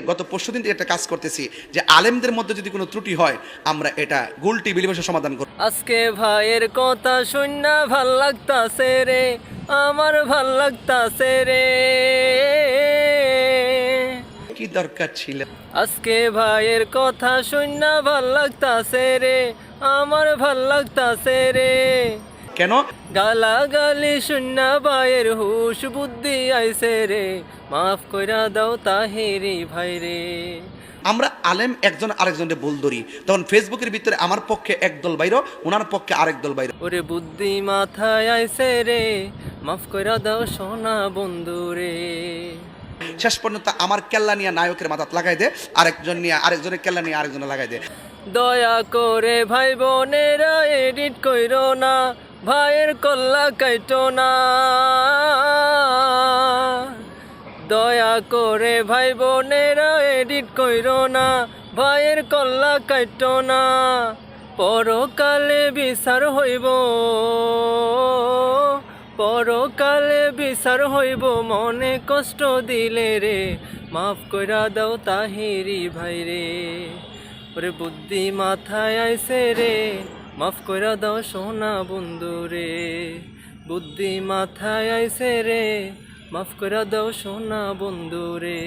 গত পরশুদিন থেকে একটা কাজ করতেছি যে আলেমদের মধ্যে যদি কোনো ত্রুটি হয় আমরা এটা গোল টেবিলে বসে সমাধান করব। আজকে ভাইয়ের কথা শুননা ভাল লাগতাছে রে, আমার ভাল লাগতাছে রে। কি দরকার ছিল? আজকে ভাইয়ের কথা শুননা ভাল লাগতাছে রে, আমার ভাল লাগতাছে রে। কেন? গালাগালি শুননা ভাইয়ের হুশ বুদ্ধি আইছে রে, মাফ কইরা দাও তাহেরি ভাই রে। আমরা আলেম একজন আরেকজনকে বল ধরি, তখন ফেসবুকের ভিতরে আমার পক্ষে একদল বাইর, ওনার পক্ষে আরেক দল বাইর। ওরে বুদ্ধি মাথায় আইছে রে, মাফ কইরা দাও সোনা বন্ধু রে। শেষ পর্যন্ত আমার কেল্লা নিয়ে নায়কের মাথাত লাগাই দে, আরেকজনের কেল্লা নিয়ে আরেকজনে লাগাই দে। দয়া করে ভাই বোনেরা এডিট কইরো না, ভাইয়ের কল্লা কাইটো না। দয়া করে ভাই বোনেরা এডিট কইরো না, ভাইয়ের কল্লা কাইটো না। পরকালে বিচার হইব, পরকালে বিচার হইব, মনে কষ্ট দিলে রে, মাফ কইরা দাও তাহিরি ভাই রে। ওরে বুদ্ধি মাথায় আইছে রে, মাফ কইরা দাও সোনা বন্ধু রে। বুদ্ধি মাথায় আইছে রে, মাফ কইরা দাও সোনা বন্ধু রে।